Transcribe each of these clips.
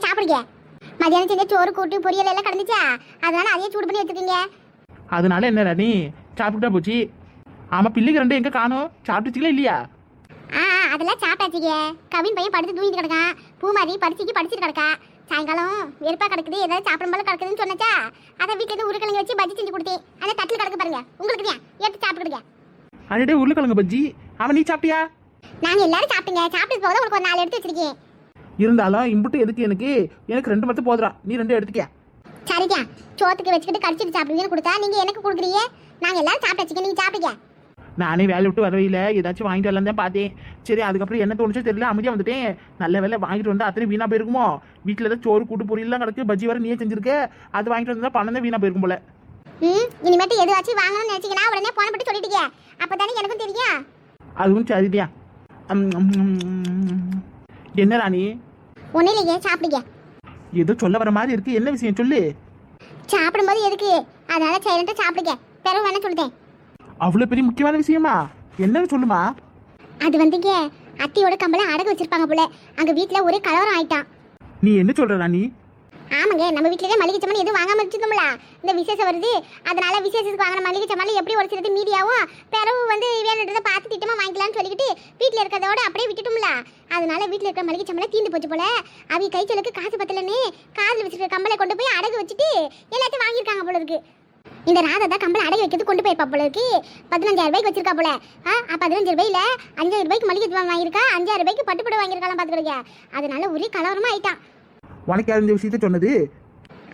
சாப்பிடுங்க. மதியானம் செஞ்ச சோறு கூட்டு பொரியல் எல்லாம் கிடந்துச்சா, அதனால அதையே சூடு பண்ணி வச்சுக்கோங்க. அதனால என்ன ராணி சாப்பிட்டுட்டா போச்சு. ஆமா, பிள்ளைங்க ரெண்டும் எங்க காணோம்? சாப்பிட்டுச்சிங்களா இல்லையா? அதெல்லாம் சாப்பிட்டாச்சுங்க. கவின் பையன் படுத்து தூங்கிட்டு கிடக்கான். பூமாரி படிச்சுட்டு கிடக்கா. சாயங்காலம் வெறுப்பா கிடக்குது, ஏதாவது சாப்பிடும் போல கிடக்குதுன்னு சொன்னச்சா, அதை வீட்டுல இருந்து உருளைக்கிழங்கு வச்சு பஜ்ஜி செஞ்சு கொடுத்தேன். அந்த தட்டில் கிடக்கு பாருங்க, உங்களுக்கு தான் எடுத்து சாப்பிட்டுக்கிடுங்க. அடே உருளைக்கிழங்கு பஜ்ஜி. அவன் நீ சாப்பிட்டியா? நாங்க எல்லாரும் சாப்பிட்டுங்க. சாப்பிட்டு போதும் உங்களுக்கு ஒரு 4 எடுத்து வச்சிருக்கேன். இருந்தாலும் இம்புட்டு எதுக்கு? எனக்கு 2 மட்டும் போதுறா, நீ 2 எடுத்துக்க. சரிக்கா, சோத்துக்கு வச்சுக்கிட்டு கடிச்சிட்டு சாப்பிடுவீங்கன்னு கொடுத்தா நீங்க எனக்கு கொடுக்குறீங்க. நாங்க எல்லாரும் சாப்பிட்டாச்சுங்க, நீங்க சாப்பிடுங்க. நானே வேலை விட்டு வரவையில் ஏதாச்சும் வாங்கிட்டு வரலாம் தான் பார்த்தேன். சரி, அதுக்கப்புறம் என்ன தோணுச்சோ தெரியல, அமைதியாக வந்துட்டேன். நல்ல வேலை வாங்கிட்டு வந்தால் அத்தனை வீணாக போயிருக்குமோ. வீட்டில் ஏதாவது சோறு கூட்டு பொரியலாம் கிடக்கு, பஜ்ஜி வர நீயே செஞ்சிருக்க. அது வாங்கிட்டு வந்தால் பணம் தான் வீணாக போயிருக்கும் போல. இனிமேட்டு எதுவாச்சும் வாங்கணும்னு நினைச்சீங்கன்னா உடனே போன பட்டு சொல்லிட்டீங்க, அப்பதானே எனக்கும் தெரியும். அதுவும் சரிதியா. என்ன ராணி? ஒன்னும் இல்லைங்க, சாப்பிடுங்க. ஏதோ சொல்ல வர மாதிரி இருக்கு, என்ன விஷயம் சொல்லு. சாப்பிடும்போது எதுக்கு, அதனால சைலண்டா சாப்பிடுங்க. பிறகு வேணா சொல்லுதேன். அவ்வளோ பெரிய முக்கியமான விஷயமா? என்னன்னு சொல்லுமா. அது வந்துங்க, அத்தியோட கம்பளை அடகு வச்சிருப்பாங்க போல. அங்க வீட்டுல ஒரே கலவரம் ஆயிட்டான். நீ என்ன சொல்ற ராணி? ஆமாங்க, நம்ம வீட்டுல மளிகை சாமான் எதுவும் வாங்காம வச்சிருந்தோம்ல, இந்த விசேஷம் வருது, அதனால விசேஷத்துக்கு வாங்கின மளிகை சாமான் எப்படி உடச்சிருது மீதியாவும் பிறகு வேணுன்றதை பார்த்து திட்டமா வாங்கிக்கலாம்னு சொல்லிக்கிட்டு வீட்டுல இருக்கிறதோட அப்படியே விட்டுட்டோம்ல. அதனால வீட்டுல இருக்கிற மளிகை சாமான் தீந்து போச்சு போல. அவங்க கைச்சலுக்கு காசு பத்தலன்னு காதுல வச்சிருக்க கம்பளை கொண்டு போய் அடகு வச்சுட்டு எல்லாத்தையும் வாங்கியிருக்காங்க போல இருக்கு. இந்த ராதா தான் கம்பளை அடகு வைக்கிறது கொண்டு போயிருப்பா போல இருக்கு. 15,000 ரூபாய்க்கு வச்சிருக்கா போல. 15 ரூபாயில 5,000 ரூபாய்க்கு மளிகை சாமான் வாங்கியிருக்கா, 5,000 ரூபாய்க்கு பட்டுப்பட வாங்கியிருக்கலாம் பாத்துக்கிடுங்க. அதனால ஒரே கலவரமா ஆயிட்டான். உனக்கு யார் இந்த விஷயத்த சொன்னது?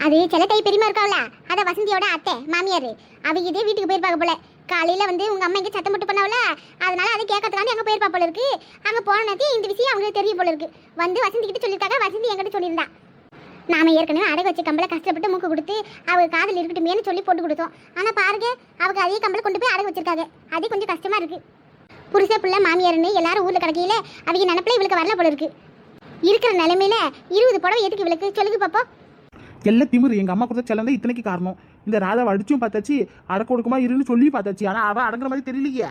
அது செல்லத்தை பெரியமா இருக்காவல, அத வசந்தியோட அத்தை மாமியார். அவங்க இதே வீட்டுக்கு போயிருப்பாங்க போல. காலையில உங்க அம்மா இங்க சத்தம் மட்டும் பண்ணாவல, அதனால அதை கேட்கறதுக்காண்டி அங்க போயிருப்பா போல இருக்கு. அங்க போனதே இந்த விஷயம் அவங்களுக்கு தெரியும் போல இருக்கு. வசந்தி கிட்ட சொல்லியிருக்காங்க, வசந்தி என்கிட்ட சொல்லியிருந்தா. நாம ஏற்கனவே அடகு வச்ச கம்பளை கஷ்டப்பட்டு மூக்கு கொடுத்து அவங்க காதல் இருக்கட்டுமேனு சொல்லி போட்டு கொடுத்தோம். ஆனா பாருங்க, அவங்க அதே கம்பளை கொண்டு போய் அடகு வச்சிருக்காங்க. அதே கொஞ்சம் கஷ்டமா இருக்கு. புருஷ பிள்ளை மாமியாருன்னு எல்லாரும் ஊர்ல கிடைக்கையில அவங்க நினைப்புல இவளுக்கு வரல போல இருக்கு. இருக்கிற நிலைமையில 20 புடவை எதுக்கு இவளுக்கு சொல்லுங்க பாப்போம். எல்லாம் திமிரு. எங்க அம்மா கொடுத்த செல்லம் தான் இத்தனைக்கு காரணம். இந்த ராதாவை அடிச்சும் பார்த்தாச்சு, அடக்க ஒடுக்கமா இருன்னு சொல்லி பார்த்தாச்சு. ஆனா அவ அடங்குற மாதிரி தெரியலையே.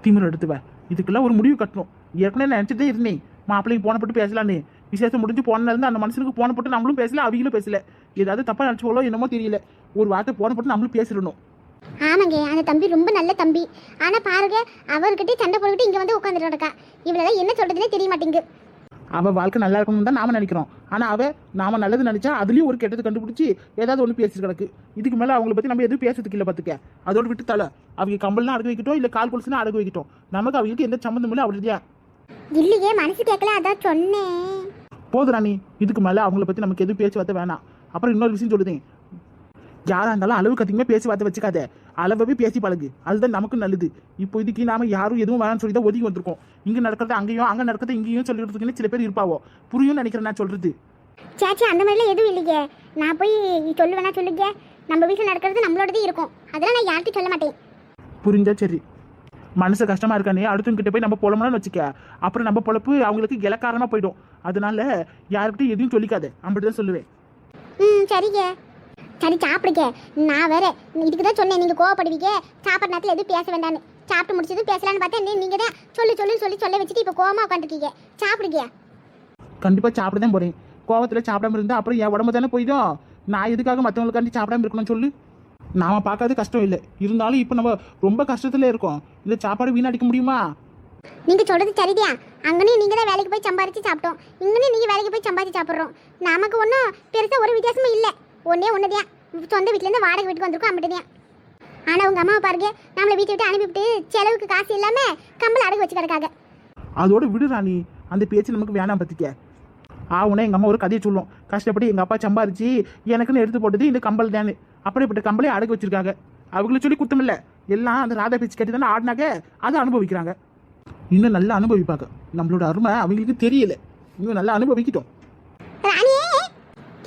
திமிரு எடுத்துவ. இதுக்கெல்லாம் ஒரு முடிவு கட்டணும். ஏற்கனவே நினைச்சிட்டே இருந்தேன் மாப்பிள்ளைக்கு போன போட்டு பேசலான்னு. விசேஷம் முடிஞ்சு போன இருந்து அந்த மனுஷனுக்கு போன போட்டு நம்மளும் பேசல, அவங்களும் பேசல. ஏதாவது தப்பா நினைச்சு போலோ என்னமோ தெரியல. ஒரு வார்த்தை போன போட்டு நம்மளும் பேசிடணும். ஆமாங்க, அந்த தம்பி ரொம்ப நல்ல தம்பி. ஆனா பாருங்க, அவர்கிட்ட சண்டை போட்டுக்கிட்டு இங்க வந்து உட்காந்துட்டு இருக்கா. இவ்வளவுதான் என்ன சொல்றதுன்னே தெரிய மாட்டேங்குது. அவ வாழ்க்கை நல்லா இருக்கணும்னு தான் நாம நினைக்கிறோம். ஆனா அவ நாம நல்லது நினைச்சா அதுலயும் ஒரு கெட்டது கண்டுபிடிச்சி ஏதாவது ஒன்று பேசிட்டு கிடக்கு. இதுக்கு மேல அவங்களை பத்தி நம்ம எதுவும் பேசுறதுக்கு இல்லை பாத்துக்க. அதோட விட்டு தலை. அவங்க கம்பல்னா அடகு வைக்கிட்டோம், இல்ல கால் கொலுசுனா அடகு வைக்கிட்டோம். நமக்கு அவங்களுக்கு எந்த சம்பந்தமும் இல்லை. அப்படியா? இல்லையே, மனசு கேட்கல, அதான் சொன்னேன். போதும் ராணி, இதுக்கு மேல அவங்கள பத்தி நமக்கு எதுவும் பேச்சுவார்த்தை வேணாம். அப்புறம் இன்னொரு விஷயம் சொல்லுதேன், யாரா இருந்தாலும் அளவுக்கு அதிகமாக பேச்சுவார்த்தை வச்சுக்காத. அளவாவே பேசி பழகு, அதுதான் நமக்கு நல்லது. இப்போ இதுக்கு நாம யாரும் எதுவும் வேணாம்னு சொல்லி தான் ஒதுக்கி வந்திருக்கோம். இங்க நடக்கிறத அங்கேயும், அங்க நடக்கிறத இங்கேயும் சொல்லிட்டு சில பேர் இருப்பாவோ. புரியும் நினைக்கிறேன் நான் சொல்றது. சேச்சி, அந்த மாதிரிலாம் எதுவும் இல்லைங்க. நான் போய் சொல்லுவேனா சொல்லுங்க. நம்ம வீட்டில் நடக்கிறது நம்மளோடதே இருக்கும். அதெல்லாம் நான் யார்கிட்டையும் சொல்ல மாட்டேன். புரிஞ்சா சரி. மனசு கஷ்டமா இருக்கானே, அடுத்தவங்க கிட்ட போய் நம்ம புலம்புன்னு வச்சுக்க, அப்புறம் நம்ம பொழப்பு அவங்களுக்கு இலக்காரமா போயிடும். அதனால யாருக்கிட்டையும் எதுவும் சொல்லிக்காத, அப்படிதான் சொல்லுவேன். சரிங்க. சரி, சாப்பிடுங்க. நான் வேற இதுக்கு தான் சொன்னேன், நீங்க கோவப்படுவீங்க, சாப்பிட்ற நேரத்தில் எதுவும் பேச வேண்டான்னு. சாப்பிட்டு முடிச்சதும் பேசலான்னு பார்த்தேன், நீங்க தான் சொல்ல வச்சுட்டு இப்போ கோவமா உட்காந்துருக்கீங்க. சாப்பிடுங்க. கண்டிப்பா சாப்பிட தான் போறேன். கோவத்துல சாப்பிடாம இருந்தா அப்புறம் என் உடம்பு தானே போயிடும். நான் எதுக்காக மற்றவங்களுக்காண்டி சாப்பிடாம இருக்கணும் சொல்லு. நாம பார்க்காத கஷ்டம் இல்லை, இருந்தாலும் இப்போ நம்ம ரொம்ப கஷ்டத்துல இருக்கோம். இந்த சாப்பாடு வீணடிக்க முடியுமா? நீங்க சொல்றது சரிதியா. அங்கனே நீங்க தான் வேலைக்கு போய் சம்பாரிச்சு சாப்பிட்டோம், இங்கனே நீங்க வேலைக்கு போய் சம்பாதிச்சு சாப்பிட்றோம். நமக்கு ஒன்றும் பெருசா ஒரு வித்தியாசமும் இல்லை. ஒன்றுதான், சொந்த வீட்டிலேருந்து வாடகை வீட்டுக்கு வந்திருக்கோம், அம்பிட்டுதான். ஆனால் உங்க அம்மாவை பாருங்க, நம்மளை வீட்டை விட்டு அனுப்பிவிட்டு செலவுக்கு காசு இல்லாம கம்பல் அடகு வச்சு கிடக்காங்க. அதோட விடு ராணி, அந்த பேச்சு நமக்கு வேணாம் பத்திக்க. ஆவுனா எங்கள் அம்மா ஒரு கதையை சொல்லும், கஷ்டப்பட்டு எங்கள் அப்பா சம்பாரிச்சு எனக்குன்னு எடுத்து போட்டது இந்த கம்பல் தானே. அப்படிப்பட்ட கம்பளை அடகு வச்சிருக்காங்க. அவங்கள சொல்லி குத்தம் இல்லை, எல்லாம் அந்த ராதா பேச்சு கேட்டு தானே ஆடினாங்க, அதை அனுபவிக்கிறாங்க. இன்னும் நல்லா அனுபவிப்பாங்க. நம்மளோட அருமை அவங்களுக்கு தெரியல. இன்னும் நல்லா அனுபவிக்கிட்டோம். ராணி,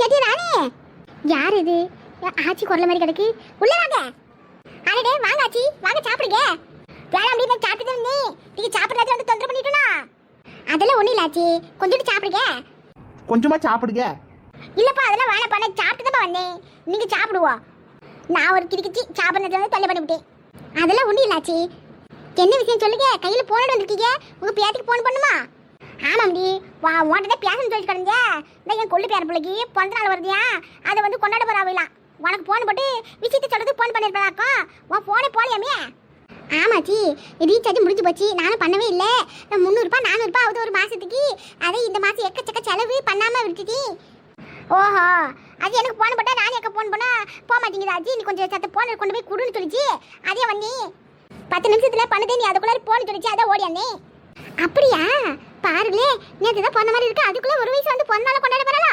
கேட்டி ராணி, யார் இது? ஆச்சி குரல மாதிரி கிடக்கு, உள்ள வாங்க. அடடே, வாங்க ஆச்சி, வாங்க சாப்பிடுங்க. வேலை அப்படின்னு சாப்பிட்டு இருந்தேன், நீங்க சாப்பிட்றது வந்து தொந்தரவு பண்ணிட்டோனா? அதெல்லாம் ஒன்றும் இல்லை ஆச்சி, கொஞ்சோண்டு சாப்பிடுங்க. கொஞ்சமா சாப்பிடுங்க. இல்லப்பா, அதெல்லாம் வேலை பண்ண சாப்பிட்டு தான் வந்தேன். நீங்க சாப்பிடுவோம். நான் ஒரு கிரிக்கிச்சி சாப்பிட்றதுல தொல்லை பண்ணிவிட்டேன். அதெல்லாம் ஒன்றும் இல்லை ஆச்சி. என்ன விஷயம் சொல்லுங்க. கையில் போன் வந்திருக்கீங்க, உங்க பேத்திக்கு போன் பண்ணுமா? ஆமாம்டி உன்கிட்ட பேசணும்னு சொல்லி கிடந்தே இந்த என் கொள்ளு பேர பிள்ளைக்கு பிறந்த நாள் வருதியா அதை வந்து கொண்டாட போறாங்களாம். உனக்கு போன் போட்டு விஷயத்தை சொல்றது போன் பண்ணிருப்பாக்கும். உன் போனே போலியாமே. ஆமாச்சி ரீசார்ஜ் முடிஞ்சு போச்சு. நானும் பண்ணவே இல்லை. 300 400 ஆகுது ஒரு மாசத்துக்கு. அதே இந்த மாசம் எக்கச்சக்க செலவு பண்ணாம விட்டுட்டி. ஓஹோ அது எனக்கு போன் போட்டா நான் எக்க போன் பண்ணா போக மாட்டேங்குது. ஆச்சு நீ கொஞ்சம் சத்த போன் கொண்டு போய் குடுன்னு சொல்லிச்சு. அதே வந்தி 10 நிமிஷத்துல பண்ணதே நீ அதுக்குள்ள போன் சொல்லிச்சு. அதான் ஓடியானே. அப்படியா பாருங்களே நேற்று தான் போன மாதிரி இருக்கு. அதுக்குள்ள ஒரு வயசு வந்து பொண்ணால கொண்டாட போறா.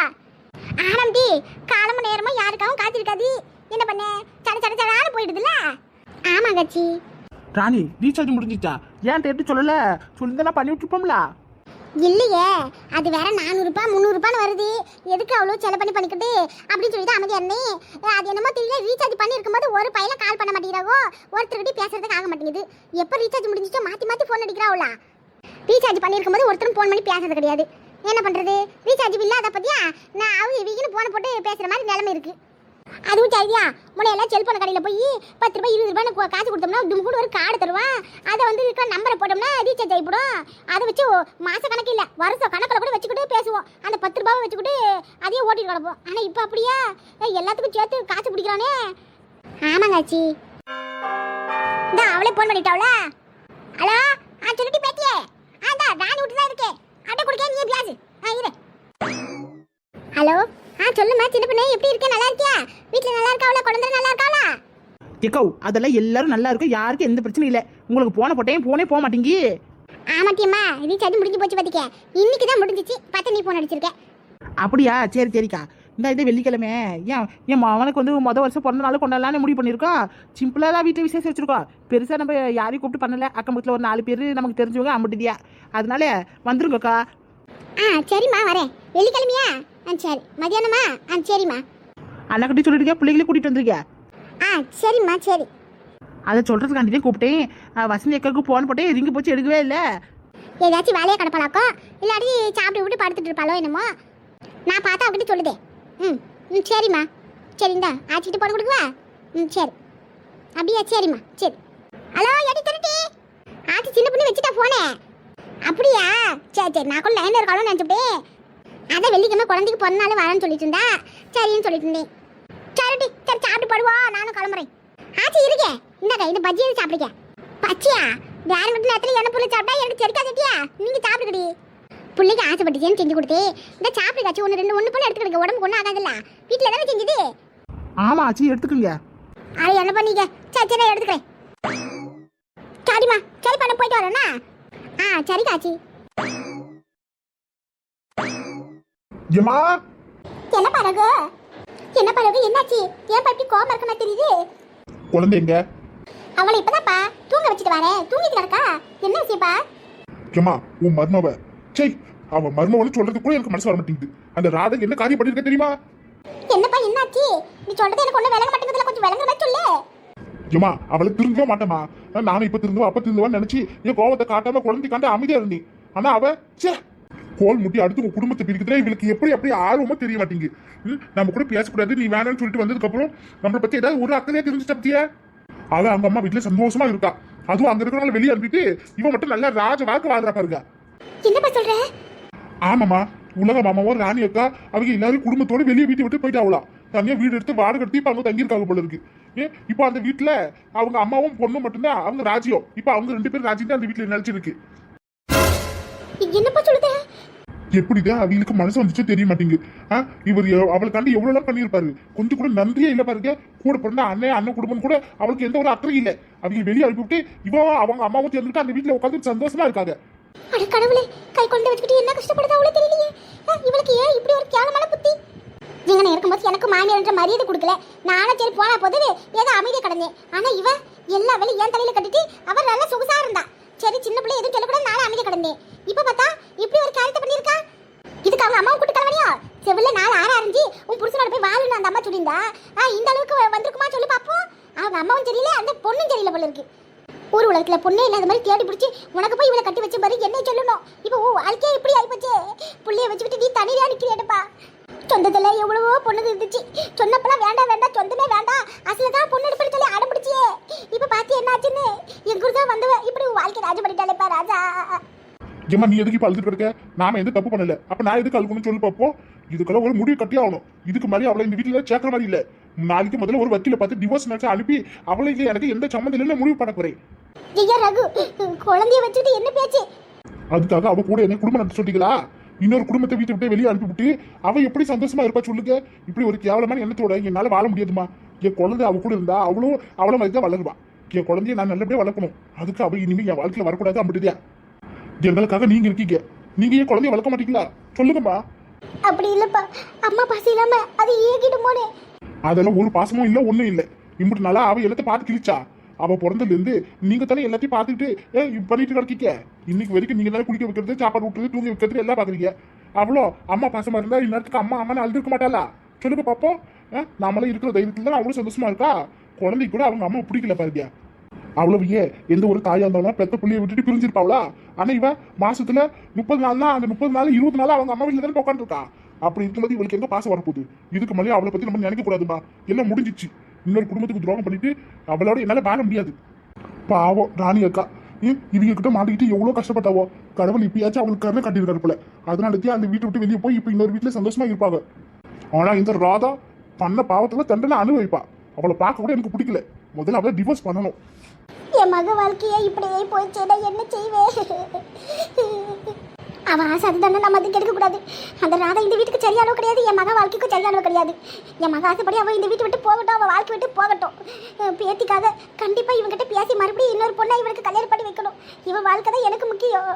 ஆனந்தி காலம நேரமும் யாருக்காவும் காத்திருக்காது. என்ன பண்ண சட சட சடான்னு போயிடுதுல. ஆமா கட்சி. ராணி ரீசார்ஜ் முடிஞ்சிட்டா ஏன் எடுத்து சொல்லல? சொல்லிருந்தா பண்ணி விட்டுருப்போம்ல. இல்லையே அது வேற 400 300 வருது. எதுக்கு அவ்வளோ செலவு பண்ணிக்கிட்டு அப்படின்னு சொல்லிட்டு அமைதியா இருந்தேன். அது என்னமோ தெரியல ரீசார்ஜ் பண்ணி இருக்கும்போது ஒரு பையில கால் பண்ண மாட்டேங்கிறாவோ ஒருத்தர்கிட்ட பேசுறதுக்கு ஆக மாட்டேங்குது. எப்போ ரீசார்ஜ் முடிஞ்சிட்டோ மாற்றி மாற்றி ஃபோன் அடிக்கிறாவுல. ரீசார்ஜ் பண்ணியிருக்கும்போது ஒருத்தரும் ஃபோன் பண்ணி பேசுறது கிடையாது. என்ன பண்ணுறது? ரீசார்ஜ் இல்லாத பற்றியா நான் அவங்க இவங்கன்னு ஃபோனை போட்டு பேசுகிற மாதிரி நிலைமை இருக்குது. அதுவும் சரியா முனையெல்லாம் செல்போன் கடையில் போய் 10 ரூபாய் 20 ரூபாய் காசு கொடுத்தோம்னா கூட ஒரு கார்டு தருவான். அதை வந்து இருக்கிற நம்பரை போட்டோம்னா ரீசார்ஜ் ஆகிப்படும். அதை வச்சு மாத கணக்கு இல்லை வருஷம் கணக்கில் கூட வச்சுக்கிட்டு பேசுவோம். அந்த 10 ரூபாவை வச்சுக்கிட்டு அதையே ஓட்டிட்டு கிடப்போம். ஆனால் இப்போ அப்படியா எல்லாத்துக்கும் சேர்த்து காசு பிடிக்கிறானே. ஆமாங்காச்சி இந்த அவளே ஃபோன் பண்ணிட்டாவல. ஹலோ சொல்லிட்டு பேட்டியே அதான் ராணி விட்டு தான் இருக்கேன். அட்டை குடிக்க நீ பிளாஸ் இரு. ஹலோ சொல்லுமா சின்ன பொண்ணு எப்படி இருக்க? நல்லா இருக்கியா? வீட்டில் நல்லா இருக்காவல? குழந்தை நல்லா இருக்காவல? ஏக்கோ அதெல்லாம் எல்லாரும் நல்லா இருக்கும். யாருக்கும் எந்த பிரச்சனையும் இல்லை. உங்களுக்கு போன போட்டேன் போனே போக மாட்டேங்கி. ஆமாட்டியம்மா ரீசார்ஜ் முடிஞ்சு போச்சு பார்த்திக்க. இன்னைக்கு தான் முடிஞ்சிச்சு. பார்த்து நீ ஃபோன் அடிச்சிருக்க. அப்படியா சரி சரிக்கா. இந்த வெள்ளிக்கிழமை என் அவனுக்கு வந்து வருஷம் பிறந்த நாள் கொண்டாடலான்னு முடிவு பண்ணியிருக்கோம். சிம்பிளாக தான் வீட்டில் விசேஷம் வச்சுருக்கோம். பெருசாக நம்ம யாரையும் கூப்பிட்டு பண்ணலை. அக்கம் பக்கத்தில் ஒரு 4 பேர் நமக்கு தெரிஞ்சவங்க அம்பிட்டியா. அதனால வந்துருங்கக்கா. சரிம்மா வரேன். வெள்ளிக்கிழமையா? சரி மதியானமா? சரிம்மா. அண்ணா கட்டி சொல்லிட்டு பிள்ளைங்களே கூட்டிகிட்டு வந்துருக்க. சரிம்மா சரி. அதை சொல்கிறதுக்காண்டி தான் கூப்பிட்டேன். வசந்தி அக்காவுக்கு ஃபோன் போட்டேன் ரிங்கு போச்சு எடுக்கவே இல்லை. ஏதாச்சும் வேலையை கிடப்பாளாக்கோ இல்லாட்டி சாப்பிட்டு விட்டு படுத்துட்டு இருப்பாளோ என்னமோ. நான் பார்த்தா அவகிட்ட சொல்லுதே. சரிம்மா சரிந்தா ஆச்சிக்கிட்டு போட கொடுக்குவா. சரி அப்படியா சரிம்மா சரி. ஹலோ எடி திருட்டி ஆச்சி சின்ன பொண்ணு வச்சுட்டா போனே. அப்படியா சரி நான் கூட லைனில் இருக்காளோ நினச்சிட்டேன். அதான் வெள்ளிக்கிழமை குழந்தைக்கு பிறந்த நாள் வரேன்னு சொல்லிட்டு இருந்தா சரின்னு சொல்லிட்டு இருந்தேன். சரிடி சரி சாப்பிட்டு போடுவா. நானும் கிளம்புறேன். ஆச்சி இருக்கேன். இந்தாக்கா இந்த பஜ்ஜி எது சாப்பிடுங்க. பச்சியா வேற வீட்டு நேரத்தில் என்ன பொருள் சாப்பிட்டா எனக்கு சரிக்கா சட்டியா நீங்கள் சாப்பிடுக்கடி. பிள்ளைக்கு ஆசைப்பட்டுச்சேன்னு செஞ்சு கொடுத்தேன். இந்த சாப்பிடுக்காச்சு 1 போல எடுத்துக்கிடுங்க. உடம்புக்கு ஒன்றும் ஆகாதுல்ல. வீட்டில் தானே செஞ்சுது. ஆமாம் ஆச்சி எடுத்துக்கோங்க. அது என்ன பண்ணீங்க? சரி சரி நான் எடுத்துக்கிறேன். சரிம்மா சரி பண்ண போயிட்டு வரேன்னா. சரி காச்சி. ஏமா என்ன பழகு என்னாச்சு? ஏன் பட்டி கோபம் இருக்க மாதிரி தெரியுது? குழந்தை எங்க? அவளை இப்பதான்ப்பா தூங்க வச்சுட்டு வரேன். தூங்கிட்டு கிடக்கா. என்ன விஷயப்பா? ஏமா உன் மருமவ சே அவன் மருமவன்னு சொல்றது கூட எனக்கு மனசு வர மாட்டேங்குது. அந்த ராதை என்ன காரியம் பண்ணிருக்க தெரியுமா? என்னப்பா என்னாச்சு? நீ சொல்றது எனக்கு ஒண்ணு விளங்க மாட்டேங்குதுல. கொஞ்சம் விளங்குற மாதிரி சொல்லு. ஏமா அவளை திருந்தவே மாட்டேமா. நானும் இப்ப திருந்துவா அப்ப திருந்துவான்னு நினைச்சு என் கோவத்தை காட்டாம குழந்தைக்காண்ட அமைதியா இருந்தேன். ஆனா அவ சே கோல் முட்டி அடுத்து உங்க குடும்பத்தை பிரிக்கிறதுல இவளுக்கு எப்படி ஆர்வமா தெரிய மாட்டேங்குது. நம்ம கூட பேசக்கூடாது நீ வேணாம்னு சொல்லிட்டு வந்ததுக்கு அப்புறம் நம்மளை பத்தி ஏதாவது ஒரு அக்கறையா தெரிஞ்சுட்ட பத்தியா? அவ அவங்க அம்மா வீட்டுல சந்தோஷமா இருக்கா. அதுவும் அங்க இருக்கிறவங்க வெளியே அனுப்பிட்டு இவன் மட்டும் நல்லா ராஜ வாழ்க்கை வாழ்றா பாருங்க. என்னப்பா சொல்ற? ஆமாமா உலக மாமாவும் ராணி அக்கா அவங்க எல்லாரும் குடும்பத்தோட வெளியே வீட்டை விட்டு போயிட்டாவலாம். தனியா வீடு எடுத்து வாடகை எடுத்து இப்ப அவங்க தங்கியிருக்காங்க போல இருக்கு. இப்போ அந்த வீட்டுல அவங்க அம்மாவும் பொண்ணும் மட்டும்தான் அவங்க ராஜ்யம். இப்ப அவங்க 2 பேரும் ராஜ்யம் தான் அந்த வீட்டுல நினைச்சிருக்கு. என்னப்பா சொல்லுத? எப்படிதான் அவங்களுக்கு மனசு வந்துச்சோ தெரிய மாட்டேங்குது. இவர் அவளுக்காண்டி எவ்வளவு நாள் பண்ணியிருப்பாரு. கொஞ்சம் கூட நன்றியே இல்ல பாருங்க. கூட பிறந்த அண்ணன் குடும்பம் கூட அவளுக்கு எந்த ஒரு அக்கறை இல்லை. அவங்க வெளியே அனுப்பிவிட்டு இவ அவங்க அம்மாவும் சேர்ந்துட்டு அந்த வீட்டுல உட்காந்து சந்தோஷமா இருக்காங்க. அட கடவுளே கை கொண்டு வச்சுக்கிட்டு என்ன கஷ்டப்படுதா அவளே தெரியலையே. இவளுக்கு ஏன் இப்படி ஒரு கேவலமான புத்தி? நீங்க இருக்கும்போது எனக்கு மாமியார்ன்ற மரியாதை கொடுக்கல. நானும் சரி போனா போது ஏதோ அமைதியா கிடந்தேன். ஆனா இவ எல்லா வேலையும் என் தலையில கட்டிட்டு அவர் நல்லா சொகுசா இருந்தா. சரி சின்ன பிள்ளை எதுவும் சொல்லக்கூடாது நானும் அமைதியா கிடந்தேன். இப்ப பார்த்தா இப்படி ஒரு காரியத்தை பண்ணியிருக்கா. இதுக்கு அவங்க அம்மாவும் கூட்டு கலவனியா? செவில 4 ஆறு அரைஞ்சி உன் புருஷனோட போய் வாழுன்னு அந்த அம்மா சொல்லியிருந்தா இந்த அளவுக்கு வந்திருக்குமா சொல்லி பார்ப்போம். அவங்க அம்மாவும் தெரியல அந்த பொண்ணும் தெரியல போல இருக்கு. ஒரு உலகத்துல பொண்ணே இல்லாத மாதிரி தேடி பிடிச்சி உனக்கு போய் இவளை கட்டி வச்ச பாரு என்ன சொல்லணும். இப்போ வாழ்க்கையே இப்படி ஆயிப்போச்சு. புள்ளைய வச்சுக்கிட்டு நீ தனியா நிக்கிறேடப்பா. சொந்தத்துல எவ்வளவோ பொண்ணுங்க இருந்துச்சு. சொன்னப்பெல்லாம் வேண்டாம் சொந்தமே வேண்டாம் அசலதான் பொண்ணு எடுப்பேன்னு சொல்லி அடம்பிடிச்சியே. இப்ப பாத்தி என்ன ஆச்சுன்னு எங்க தான் வந்தவ இப்படி வாழ்க்கை ராஜ பண்ணிட்டாலேப்பா ராஜா. ஏமா நீ எதுக்கு இப்ப அழுதுட்டு இருக்க? நாம எந்த தப்பு பண்ணல, அப்ப நான் எதுக்கு அழுகணும்னு சொல்லி பார்ப்போம். இதுக்கெல்லாம் ஒரு முடிவு கட்டி ஆகணும். இதுக்கு மாதிரி அவளை இந்த வீட்டுல சேர்க்கிற மாதிரி இல்ல. நாளைக்கு முதல்ல ஒரு வக்கீல பார்த்து டிவோர்ஸ் நினைச்சு அனுப்பி அவளுக்கு எனக்கு எந்த சம்மந்தம் இல்லைன்னு முடிவு பண்ண போறேன். ஐயா ரகு, குழந்தைய வச்சுட்டு என்ன பேச்சு? அதுக்காக அவ கூட என்ன குடும்பம் நடத்த சொல்லிட்டீங்களா? இன்னொரு குடும்பத்தை வீட்டை விட்டு வெளியே அனுப்பிவிட்டு அவ எப்படி சந்தோஷமா இருப்பா சொல்லுங்க? இப்படி ஒரு கேவலமான எண்ணத்தோட என்னால வாழ முடியாதுமா. என் குழந்தை அவ கூட இருந்தா அவளும் அவளை மாதிரி தான் வளருவா. என் குழந்தைய நான் நல்லபடியா வளர்க்கணும். அதுக்கு அவ இனிமே என் வாழ்க்கையில வரக்கூடாது. அப்படியா? எங்களுக்காக நீங்க இருக்கீங்க, நீங்க ஏன் குழந்தைய வளர்க்க மாட்டீங்களா? சொல்லுங்கம்மா. அப்படி இல்லப்பா, அம்மா பசி இல்லாம அது ஏகிடுமோனே. அதெல்லாம் ஒரு பாசமும் இல்ல, ஒண்ணும் இல்ல. இப்படி நாளா அவ எல்லாத்தையும் பார்த்து கிழிச்சா. அவ பிறந்ததுல இருந்து நீங்க தானே எல்லாத்தையும் பார்த்துட்டு பண்ணிட்டு கிடக்கீங்க. இன்னைக்கு வரைக்கும் நீங்க தானே குடிக்க வைக்கிறது, சாப்பாடு விட்டுறது, தூங்க வைக்கிறது எல்லாம் பாக்குறீங்க. அவ்வளோ அம்மா பாசமா இருந்தா இந்நேரத்துக்கு அம்மா அம்மான்னு அழுதுருக்க மாட்டாளா? சொல்லுங்க பாப்போம். நாமெல்லாம் இருக்கிற தைரியத்துல தான் அவ்வளவு சந்தோஷமா இருக்கா. குழந்தைக்கு கூட அவங்க அம்மா பிடிக்கல பாருங்க. அவ்வளவு எந்த ஒரு தாயா இருந்தாலும் பெத்த புள்ளியை விட்டுட்டு பிரிஞ்சிருப்பாவளா? ஆனா இவ மாசத்துல 30 நாள்னா அந்த 30 நாள் 20 நாள் அவங்க அம்மா வீட்டுல தானே உட்காந்துருக்கா. அப்படி இருக்கும்போது இவளுக்கு எங்க பாசம் வரப்போகுது? இதுக்கு மேலே அவளை பத்தி நம்ம நினைக்க கூடாதுமா. எல்லாம் முடிஞ்சிச்சு. இன்னொரு குடும்பத்துக்கு துரோகம் பண்ணிட்டு அவளோட என்னால வாழ முடியாது. பாவம் ராணி அக்கா, இவங்க கிட்ட மாட்டிக்கிட்டு எவ்வளவு கஷ்டப்பட்டாவோ. கடவுள் இப்பயாச்சும் அவங்களுக்கு கருணை காட்டியிருக்காரு போல. அதனாலதான் அந்த வீட்டை விட்டு வெளியே போய் இப்ப இன்னொரு வீட்டுல சந்தோஷமா இருப்பாங்க. ஆனா இந்த ராதா பண்ண பாவத்துல தண்டனை அனுபவிப்பா. அவளை பார்க்க கூட எனக்கு பிடிக்கல. முதல்ல அவளை டிவோர்ஸ் பண்ணணும். என் மக வாழ்க்கையா இப்படியே போயிடுச்சேடா, என்ன செய்வேன்? அவ ஆசை அதுதானே, நம்ம அதுக்கு எடுக்க கூடாது. அந்த ராதா இந்த வீட்டுக்கு சரியானவ கிடையாது, என் மக வாழ்க்கைக்கும் சரியானவ கிடையாது. என் மக ஆசைப்படி அவ இந்த வீட்டை விட்டு போகட்டும், அவ வாழ்க்கை விட்டு போகட்டும். பேத்திக்காக கண்டிப்பா இவங்கிட்ட பேசி மறுபடியும் இன்னொரு பொண்ணை இவனுக்கு கல்யாணம் பண்ணி வைக்கணும். இவன் வாழ்க்கை தான் எனக்கு முக்கியம்.